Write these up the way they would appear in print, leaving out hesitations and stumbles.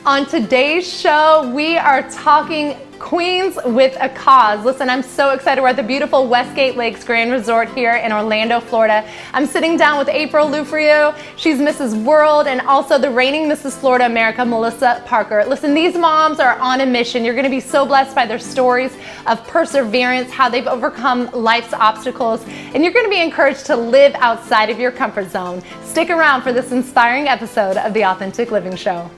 On today's show, we are talking Queens with a Cause. Listen, I'm so excited. We're at the beautiful Westgate Lakes Grand Resort here in Orlando, Florida. I'm sitting down with April Lufriu. She's Mrs. World, and also the reigning Mrs. Florida America, Melissa Parker. Listen, these moms are on a mission. You're going to be so blessed by their stories of perseverance, how they've overcome life's obstacles, and you're going to be encouraged to live outside of your comfort zone. Stick around for this inspiring episode of The Authentic Living Show.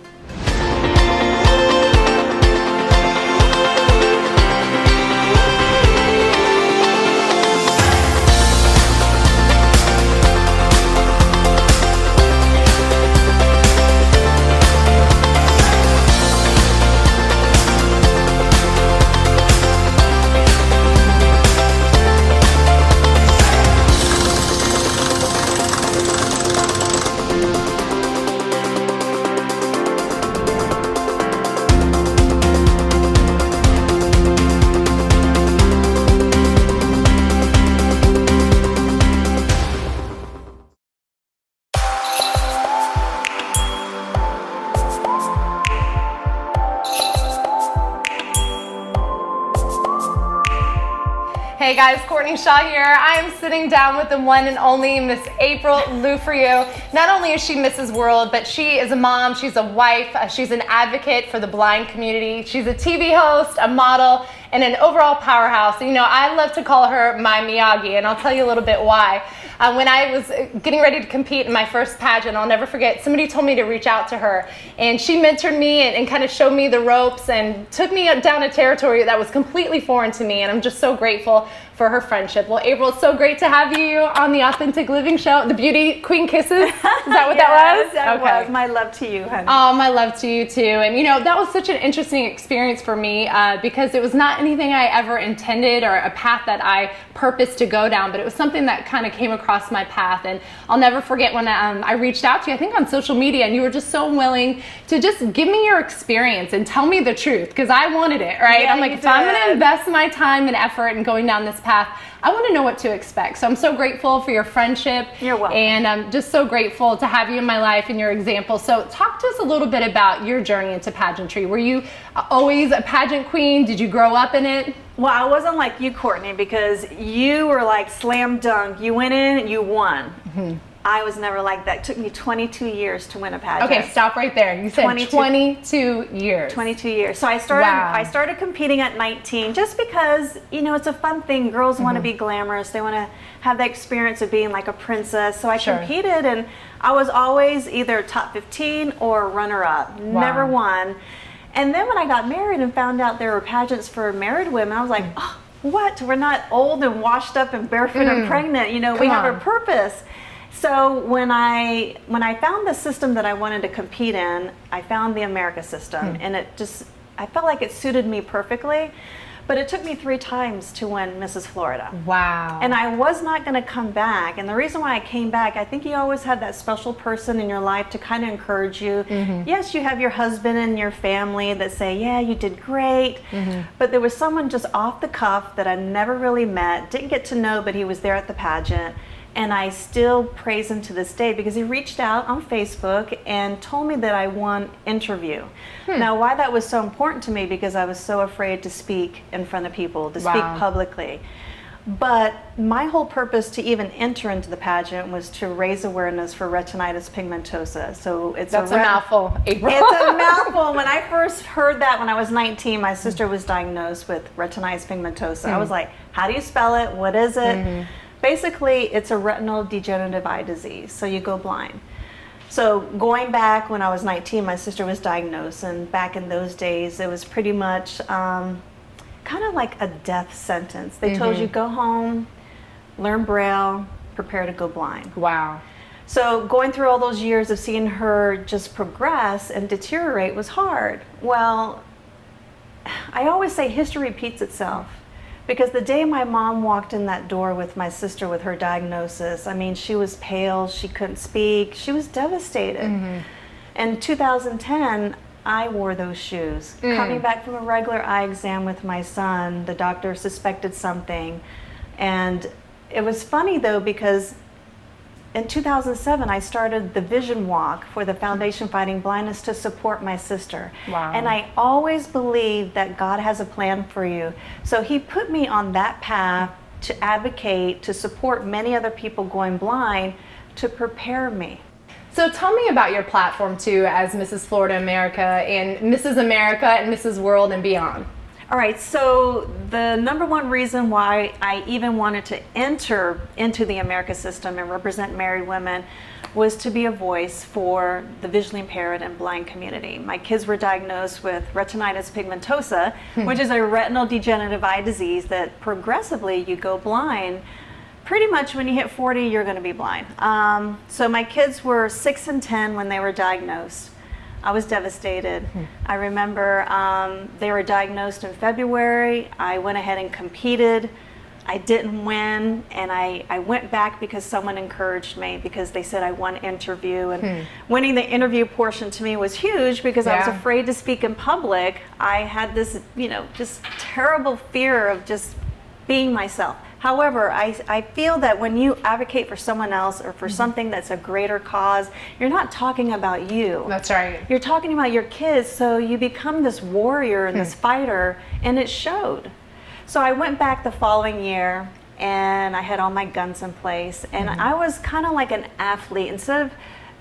Hey guys, Courtney Shaw here. I am sitting down with the one and only Miss April Lufriu. Not only is she Mrs. World, but she is a mom, she's a wife, she's an advocate for the blind community. She's a TV host, a model, and an overall powerhouse. You know, I love to call her my Miyagi, and I'll tell you a little bit why. When I was getting ready to compete in my first pageant, I'll never forget, somebody told me to reach out to her, and she mentored me and kind of showed me the ropes and took me down a territory that was completely foreign to me, and I'm just so grateful for her friendship. Well, April, it's so great to have you on the Authentic Living Show. The Beauty Queen Kisses, is that what that was? That was. My love to you, honey. Oh, my love to you too. And you know, that was such an interesting experience for me because it was not anything I ever intended or a path that I purposed to go down, but it was something that kind of came across my path. And I'll never forget when I reached out to you, I think on social media, and you were just so willing to just give me your experience and tell me the truth because I wanted it, right? Yeah, I'm like, if I'm going to invest my time and effort in going down this path, I want to know what to expect. So I'm so grateful for your friendship. You're welcome. And I'm just so grateful to have you in my life and your example. So talk to us a little bit about your journey into pageantry. Were you always a pageant queen? Did you grow up in it? Well, I wasn't like you, Courtney, because you were like slam dunk. You went in and you won. Mm-hmm. I was never like that. It took me 22 years to win a pageant. Okay, stop right there. You said 22 years. 22 years. So I started competing at 19 just because, you know, it's a fun thing. Girls want to be glamorous. They want to have the experience of being like a princess. So I competed, and I was always either top 15 or runner-up. Never won. And then when I got married and found out there were pageants for married women, I was like, oh, what? We're not old and washed up and barefoot and pregnant. You know, we have a purpose. So when I found the system that I wanted to compete in, I found the America system, and I felt like it suited me perfectly. But it took me 3 times to win Mrs. Florida. Wow. And I was not going to come back. And the reason why I came back, I think you always have that special person in your life to kind of encourage you. Mm-hmm. Yes, you have your husband and your family that say, yeah, you did great. Mm-hmm. But there was someone just off the cuff that I never really met, didn't get to know, but he was there at the pageant. And I still praise him to this day because he reached out on Facebook and told me that I won interview. Now, why that was so important to me, because I was so afraid to speak in front of people, to speak publicly. But my whole purpose to even enter into the pageant was to raise awareness for retinitis pigmentosa. So that's a mouthful, April. It's a mouthful. When I first heard that when I was 19, my sister was diagnosed with retinitis pigmentosa. I was like, how do you spell it? What is it? Basically, it's a retinal degenerative eye disease, so you go blind. So going back when I was 19, my sister was diagnosed, and back in those days, it was pretty much kind of like a death sentence. They told you, go home, learn Braille, prepare to go blind. Wow. So going through all those years of seeing her just progress and deteriorate was hard. Well, I always say history repeats itself. Because the day my mom walked in that door with my sister with her diagnosis, I mean, she was pale, she couldn't speak, she was devastated. In 2010, I wore those shoes. Coming back from a regular eye exam with my son, the doctor suspected something. And it was funny though, because in 2007, I started the Vision Walk for the Foundation Fighting Blindness to support my sister. Wow. And I always believe that God has a plan for you. So he put me on that path to advocate, to support many other people going blind, to prepare me. So tell me about your platform too as Mrs. Florida America and Mrs. America and Mrs. World and beyond. All right, so the number one reason why I even wanted to enter into the America system and represent married women was to be a voice for the visually impaired and blind community. My kids were diagnosed with retinitis pigmentosa, which is a retinal degenerative eye disease that progressively you go blind. Pretty much when you hit 40, you're going to be blind. So my kids were 6 and 10 when they were diagnosed. I was devastated. I remember they were diagnosed in February. I went ahead and competed. I didn't win, and I went back because someone encouraged me, because they said I won interview. And winning the interview portion to me was huge, because I was afraid to speak in public. I had this, just terrible fear of just being myself. However, I feel that when you advocate for someone else or for something that's a greater cause, you're not talking about you. That's right. You're talking about your kids, so you become this warrior and this fighter, and it showed. So I went back the following year, and I had all my guns in place, and I was kind of like an athlete. Instead of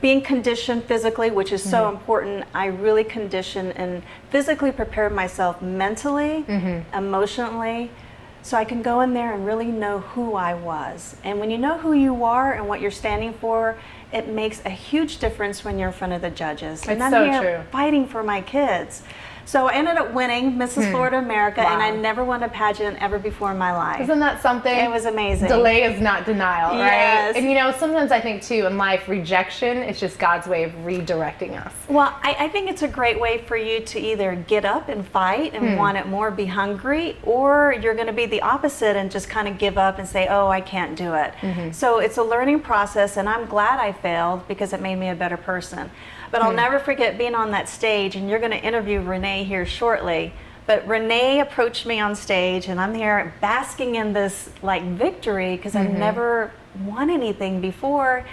being conditioned physically, which is so important, I really conditioned and physically prepared myself mentally, emotionally, so I can go in there and really know who I was. And when you know who you are and what you're standing for, it makes a huge difference when you're in front of the judges. And It's I'm so here true. fighting for my kids. So I ended up winning Mrs. Florida America, and I Wow. never won a pageant ever before in my life. Isn't that something? It was amazing. Delay is not denial, right? Yes. And sometimes I think too in life, rejection is just God's way of redirecting us. Well, I think it's a great way for you to either get up and fight and want it more, be hungry, or you're going to be the opposite and just kind of give up and say, oh, I can't do it. So it's a learning process, and I'm glad I failed because it made me a better person. But I'll never forget being on that stage, and you're going to interview Renee here shortly. But Renee approached me on stage, and I'm here basking in this victory, because I've never won anything before.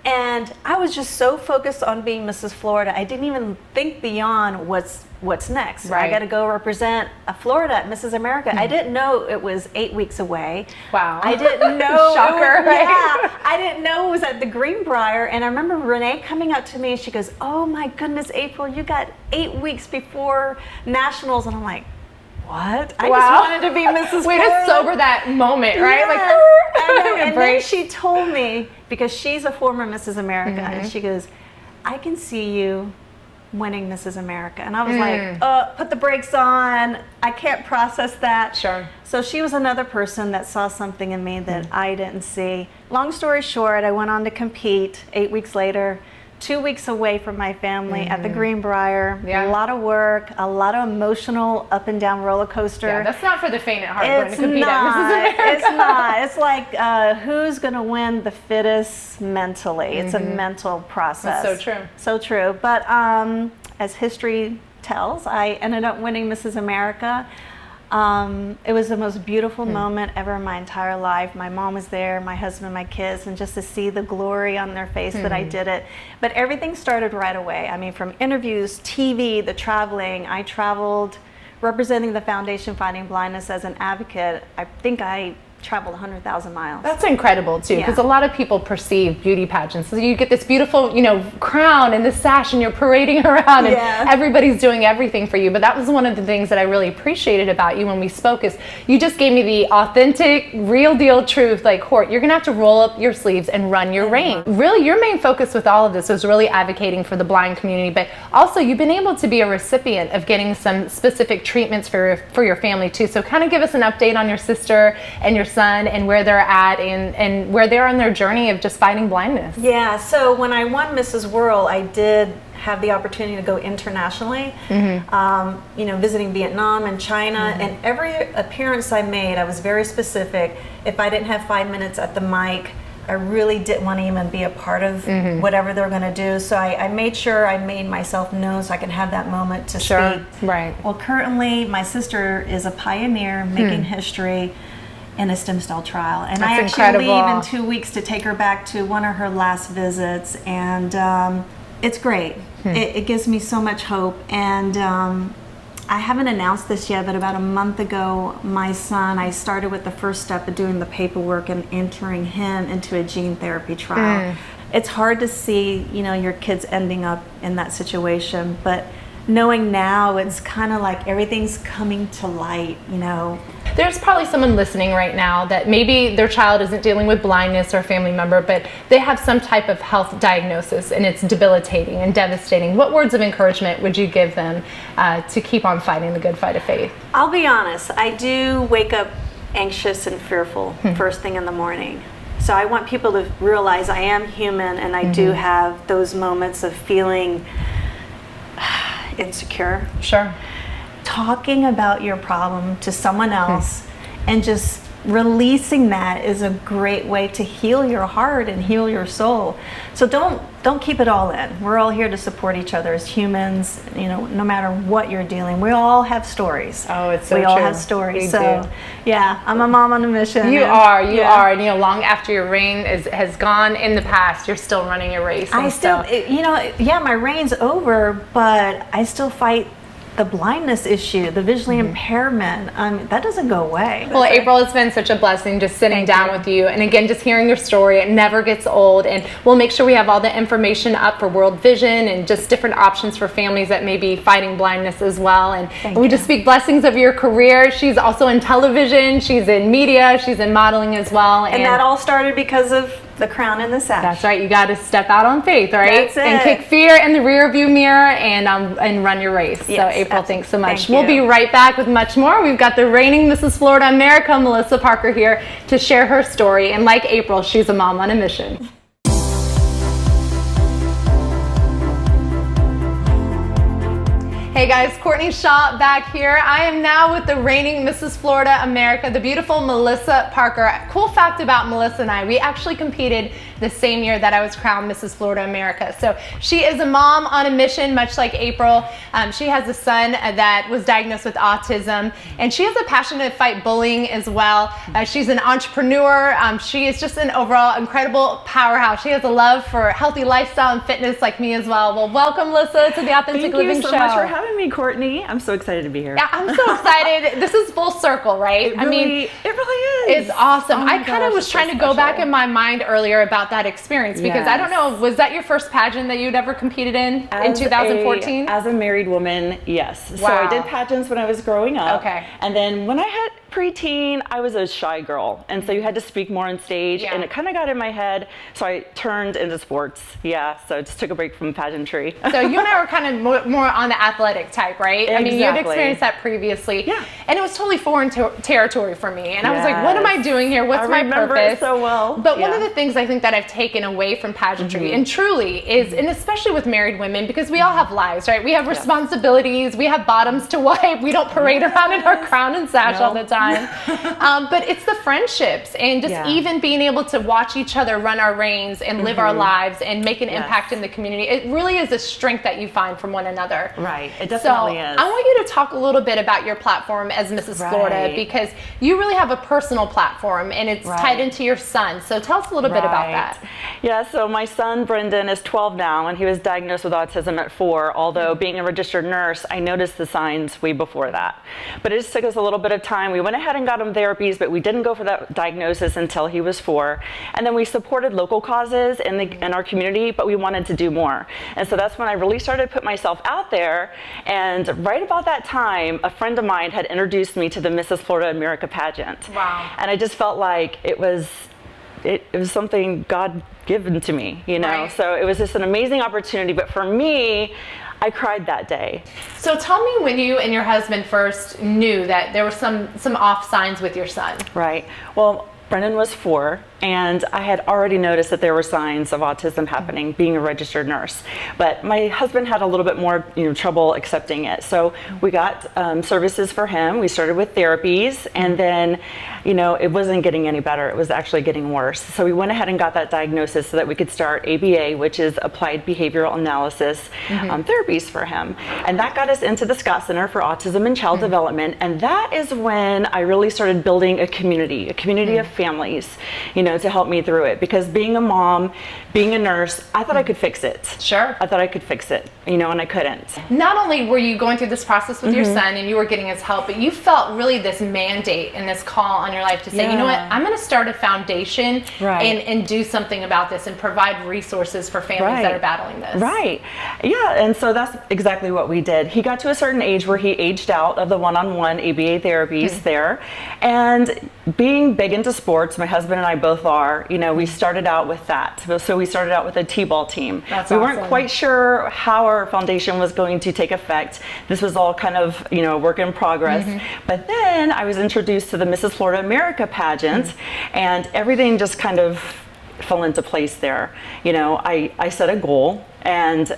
And I was just so focused on being Mrs. Florida, I didn't even think beyond what's next. Right. I got to go represent Florida at Mrs. America. I didn't know it was 8 weeks away. Wow. I didn't know. Shocker, right? Yeah, I didn't know it was at the Greenbrier. And I remember Renee coming up to me, and she goes, "Oh my goodness, April, you got 8 weeks before nationals." And I'm like, what? I just wanted to be Mrs. Way Florida. to sober that moment, right? Yeah. I know. And then break. she told me, because she's a former Mrs. America, and she goes, "I can see you winning Mrs. America." And I was like, put the brakes on. I can't process that. Sure. So she was another person that saw something in me that I didn't see. Long story short, I went on to compete 8 weeks later, 2 weeks away from my family at the Greenbrier. Yeah. A lot of work, a lot of emotional up and down roller coaster. Yeah, that's not for the faint at heart going to compete at Mrs. America. It's not. It's like who's going to win the fittest mentally. It's a mental process. That's so true. So true. But as history tells, I ended up winning Mrs. America. It was the most beautiful moment ever in my entire life. My mom was there, my husband, my kids, and just to see the glory on their face that I did it. But everything started right away. I mean, from interviews, TV, the traveling. I traveled representing the Foundation Fighting Blindness as an advocate. I think I traveled 100,000 miles. That's incredible too, because Yeah. a lot of people perceive beauty pageants. So you get this beautiful, crown and this sash, and you're parading around, and Yeah. everybody's doing everything for you. But that was one of the things that I really appreciated about you when we spoke, is you just gave me the authentic, real deal truth. Like, Court, you're gonna have to roll up your sleeves and run your race. Really, your main focus with all of this was really advocating for the blind community, but also you've been able to be a recipient of getting some specific treatments for your family too. So kind of give us an update on your sister and your son and where they're at and where they're on their journey of just fighting blindness. Yeah, so when I won Mrs. World, I did have the opportunity to go internationally, visiting Vietnam and China, and every appearance I made, I was very specific. If I didn't have 5 minutes at the mic, I really didn't want to even be a part of whatever they're going to do. So I made sure I made myself known so I could have that moment to speak. Right. Well, currently my sister is a pioneer making history. in a stem cell trial. And That's I actually incredible. leave in 2 weeks to take her back to one of her last visits, and it's great. It gives me so much hope. And I haven't announced this yet, but about a month ago, my son, I started with the first step of doing the paperwork and entering him into a gene therapy trial. It's hard to see, you know, your kids ending up in that situation, but knowing now, it's kind of like everything's coming to light, you know. There's probably someone listening right now that maybe their child isn't dealing with blindness or a family member, but they have some type of health diagnosis and it's debilitating and devastating. What words of encouragement would you give them to keep on fighting the good fight of faith? I'll be honest, I do wake up anxious and fearful first thing in the morning. So I want people to realize I am human, and I do have those moments of feeling insecure. Sure. Talking about your problem to someone else and just releasing that is a great way to heal your heart and heal your soul. So don't keep it all in. We're all here to support each other as humans, you know, no matter what you're dealing. We all have stories. Oh, it's so we true. all have stories. We so do. yeah, I'm a mom on a mission. You are, and you know, long after your reign has gone in the past, you're still running your race. I still, you know, yeah, my reign's over, but I still fight the blindness issue, the visually impairment. That doesn't go away. Well, April, it's been such a blessing just sitting down with you, and again, just hearing your story. It never gets old, and we'll make sure we have all the information up for World Vision and just different options for families that may be fighting blindness as well. And we just speak blessings of your career. She's also in television, she's in media, she's in modeling as well. And that all started because of the crown and the sash. That's right. You got to step out on faith, right? That's it. And kick fear in the rear view mirror and run your race. Yes, so April, thanks so much. Thank We'll you. be right back with much more. We've got the reigning Mrs. Florida America, Melissa Parker, here to share her story. And like April, she's a mom on a mission. Hey guys, Courtney Shaw back here. I am now with the reigning Mrs. Florida America, the beautiful Melissa Parker. Cool fact about Melissa and I, we actually competed the same year that I was crowned Mrs. Florida America. So she is a mom on a mission, much like April. She has a son that was diagnosed with autism, and she has a passion to fight bullying as well. She's an entrepreneur. She is just an overall incredible powerhouse. She has a love for healthy lifestyle and fitness like me as well. Well, welcome, Melissa, to the Authentic Living Show. Thank you so much for having me, Courtney. I'm so excited to be here. Yeah, I'm so excited. This is full circle, right? It really is. It's awesome. Oh my I kind of gosh, was it's trying so to go back special. in my mind earlier about that experience because I don't know, was that your first pageant that you'd ever competed in 2014? As a married woman, yes. So Wow. I did pageants when I was growing up. Okay. And then when I had preteen, I was a shy girl. And so you had to speak more on stage, Yeah. and it kind of got in my head. So I turned into sports. Yeah, so I just took a break from pageantry. So you and I were kind of more on the athletic type, right? I mean, you'd Exactly. experienced that previously. Yeah. And it was totally foreign territory for me. And I was like, what am I doing here? What's my remember purpose? it so well. But one Yeah. of the things I think that I've taken away from pageantry, and truly is, and especially with married women, because we all have lives, right? We have responsibilities, we have bottoms to wipe, we don't parade around in our crown and sash all the time. But it's the friendships and just even being able to watch each other run our reigns and live our lives and make an impact in the community. It really is a strength that you find from one another. Right, it definitely So is. I want you to talk a little bit about your platform as Mrs. Florida, Right. because you really have a personal platform and it's tied into your son. So tell us a little bit about that. Yeah, so my son Brendan is 12 now, and he was diagnosed with autism at 4, although being a registered nurse, I noticed the signs way before that. But it just took us a little bit of time. We went ahead and got him therapies, but we didn't go for that diagnosis until he was 4. And then we supported local causes in our community, but we wanted to do more. And so that's when I really started to put myself out there. And right about that time, a friend of mine had introduced me to the Mrs. Florida America pageant. Wow. And I just felt like it was something God given to me, you know. Right. So it was just an amazing opportunity. But for me, I cried that day. So tell me when you and your husband first knew that there were some off signs with your son. Right. Well, Brendan was 4, and I had already noticed that there were signs of autism happening, being a registered nurse. But my husband had a little bit more, trouble accepting it. So we got services for him. We started with therapies, and then, it wasn't getting any better. It was actually getting worse. So we went ahead and got that diagnosis so that we could start ABA, which is Applied Behavioral Analysis therapies for him. And that got us into the Scott Center for Autism and Child Development. And that is when I really started building a community of families, to help me through it. Because being a mom, being a nurse, I thought I could fix it. Sure. I thought I could fix it, and I couldn't. Not only were you going through this process with your son and you were getting his help, but you felt really this mandate and this call on your life to say, you know what, I'm going to start a foundation and do something about this and provide resources for families that are battling this. Right. Yeah, and so that's exactly what we did. He got to a certain age where he aged out of the one-on-one ABA therapies there. And being big into sports, my husband and I both are, we started out with that. So we started out with a T-ball team. That's we awesome. weren't quite sure how our foundation was going to take effect. This was all kind of, a work in progress. But then I was introduced to the Mrs. Florida America pageant, and everything just kind of fell into place there. I set a goal, and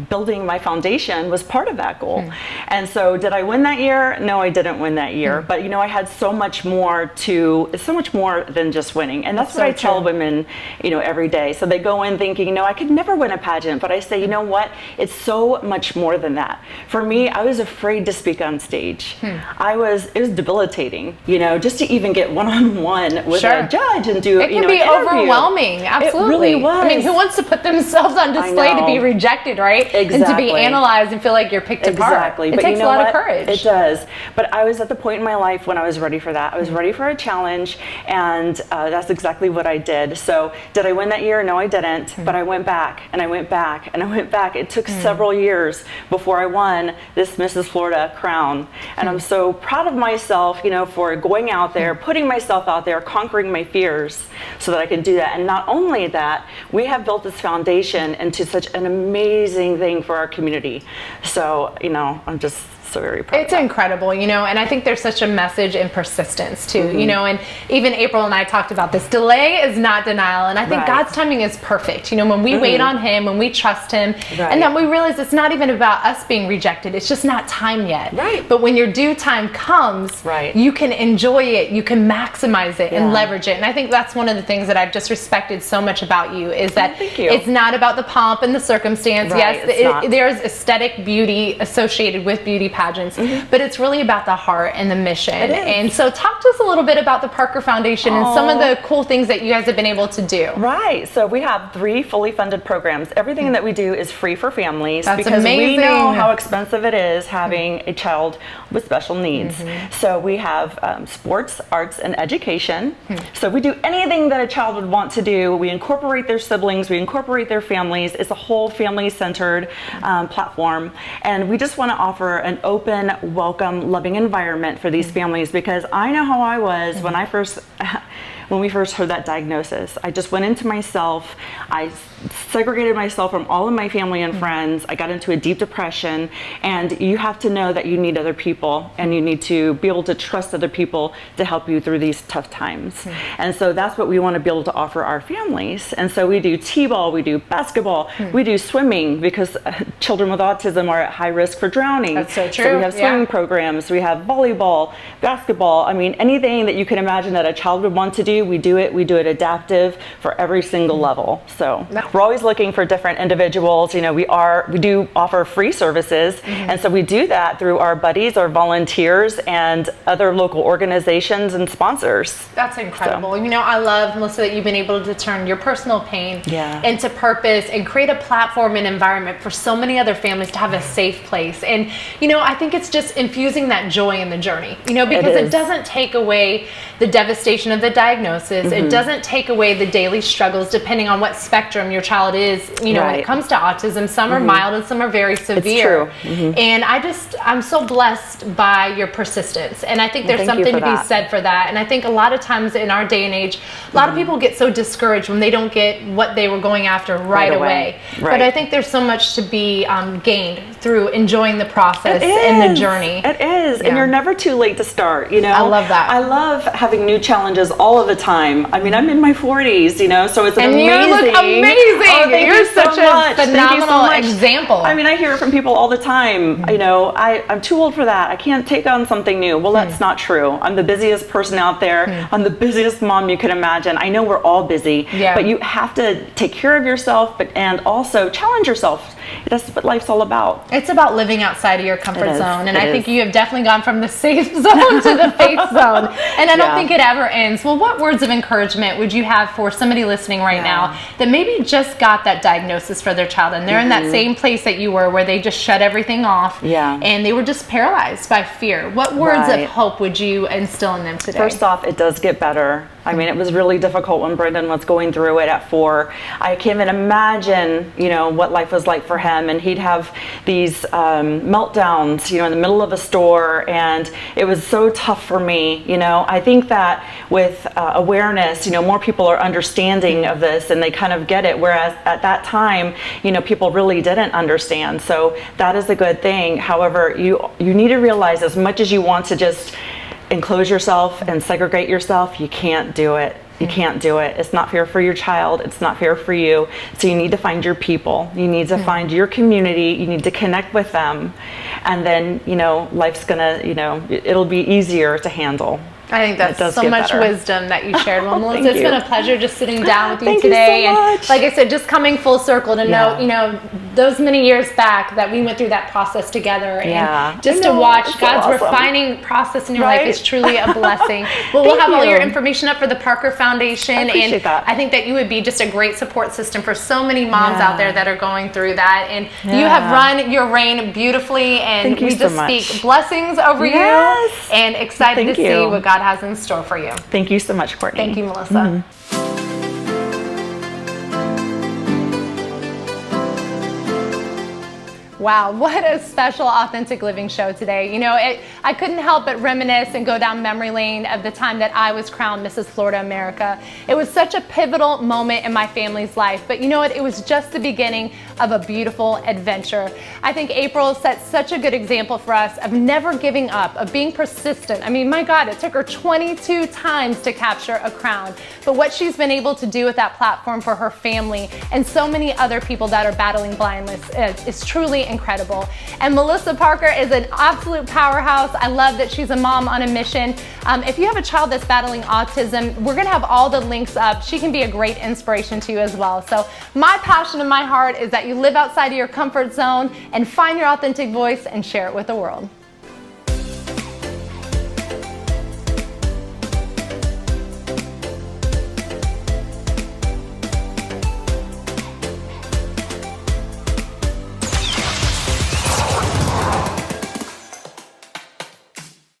building my foundation was part of that goal. And so did I win that year? No, I didn't win that year. But I had so much more than just winning. And that's what I tell women, every day. So they go in thinking, I could never win a pageant. But I say, you know what? It's so much more than that. For me, I was afraid to speak on stage. It was debilitating, just to even get one-on-one with a judge and do, it can be overwhelming. Absolutely. It really was. I mean, who wants to put themselves on display to be rejected, right? Exactly. And to be analyzed and feel like you're picked apart. Exactly. It takes a lot of courage. It does. But I was at the point in my life when I was ready for that. I was ready for a challenge, and that's exactly what I did. So did I win that year? No, I didn't. But I went back, and I went back, and I went back. It took several years before I won this Mrs. Florida crown. And I'm so proud of myself, for going out there, putting myself out there, conquering my fears so that I can do that. And not only that, we have built this foundation into such an amazing thing for our community. So, I'm just so very proud. It's incredible, and I think there's such a message in persistence too, and even April and I talked about this. Delay is not denial, and I think God's timing is perfect. When we wait on Him, when we trust Him, and then we realize it's not even about us being rejected. It's just not time yet. But when your due time comes, you can enjoy it, you can maximize it and leverage it. And I think that's one of the things that I've just respected so much about you is that it's not about the pomp and the circumstance. Yes, there's aesthetic beauty associated with beauty pageants, but it's really about the heart and the mission. And so talk to us a little bit about the Parker Foundation and some of the cool things that you guys have been able to do. So we have 3 fully funded programs. Everything that we do is free for families. That's because amazing. We know how expensive it is having a child with special needs. So we have sports, arts, and education. So we do anything that a child would want to do. We incorporate their siblings, we incorporate their families. It's a whole family-centered platform. And we just want to offer an open, welcome, loving environment for these families, because I know how I was when we first heard that diagnosis. I just went into myself. I segregated myself from all of my family and friends. I got into a deep depression, and you have to know that you need other people, and you need to be able to trust other people to help you through these tough times. And so that's what we want to be able to offer our families. And so we do T-ball, we do basketball, we do swimming, because children with autism are at high risk for drowning. That's so true. So we have swimming programs, we have volleyball, basketball. I mean, anything that you can imagine that a child would want to do, we do it. We do it adaptive for every single level. So we're always looking for different individuals. We do offer free services, and so we do that through our buddies, our volunteers, and other local organizations and sponsors. That's incredible. I love, Melissa, that you've been able to turn your personal pain into purpose and create a platform and environment for so many other families to have a safe place. And I think it's just infusing that joy in the journey, because it doesn't take away the devastation of the diagnosis. It doesn't take away the daily struggles depending on what spectrum your child child is, you know, when it comes to autism. Some are mild and some are very severe. It's true. And I'm so blessed by your persistence. And I think there's something to be said for that. And I think a lot of times in our day and age, a lot of people get so discouraged when they don't get what they were going after right away. But I think there's so much to be gained through enjoying the process and the journey. It is. And you're never too late to start, you know. I love that. I love having new challenges all of the time. I mean, I'm in my 40s, you know, so it's amazing. You look amazing. Oh, you're such a phenomenal example. I mean, I hear it from people all the time, you know, I'm too old for that. I can't take on something new. Well, that's not true. I'm the busiest person out there. I'm the busiest mom you could imagine. I know we're all busy, but you have to take care of yourself, and also challenge yourself. That's what life's all about. It's about living outside of your comfort zone. And I think you have definitely gone from the safe zone to the faith zone. And I don't think it ever ends. Well, what words of encouragement would you have for somebody listening right now that maybe just got that diagnosis for their child, and they're in that same place that you were, where they just shut everything off and they were just paralyzed by fear? What words of hope would you instill in them today? First off, it does get better. I mean, it was really difficult when Brendan was going through it at 4. I can't even imagine, you know, what life was like for him. And he'd have these meltdowns, you know, in the middle of a store. And it was so tough for me, you know. I think that with awareness, you know, more people are understanding of this and they kind of get it. Whereas at that time, you know, people really didn't understand. So that is a good thing. However, you need to realize, as much as you want to just enclose yourself and segregate yourself, you can't do it. You can't do it. It's not fair for your child. It's not fair for you. So you need to find your people. You need to find your community. You need to connect with them. And then, you know, life's gonna, you know, it'll be easier to handle. I think that's so much wisdom that you shared. Well, Melissa, it's been a pleasure just sitting down with you Thank today. you so much. And like I said, just coming full circle to know, you know, those many years back that we went through that process together. And just to watch God's refining process in your life is truly a blessing. Well, we'll have all your information up for the Parker Foundation. I appreciate that. I think that you would be just a great support system for so many moms out there that are going through that. And you have run your reign beautifully. And we just speak blessings over you, and excited to see what God has in store for you. Thank you so much, Courtney. Thank you, Melissa. Wow, what a special Authentic Living show today. You know, I couldn't help but reminisce and go down memory lane of the time that I was crowned Mrs. Florida America. It was such a pivotal moment in my family's life, but you know what? It was just the beginning of a beautiful adventure. I think April set such a good example for us of never giving up, of being persistent. I mean, my God, it took her 22 times to capture a crown. But what she's been able to do with that platform for her family and so many other people that are battling blindness is truly incredible. And Melissa Parker is an absolute powerhouse. I love that she's a mom on a mission. If you have a child that's battling autism, we're gonna have all the links up. She can be a great inspiration to you as well. So my passion in my heart is that you live outside of your comfort zone and find your authentic voice and share it with the world.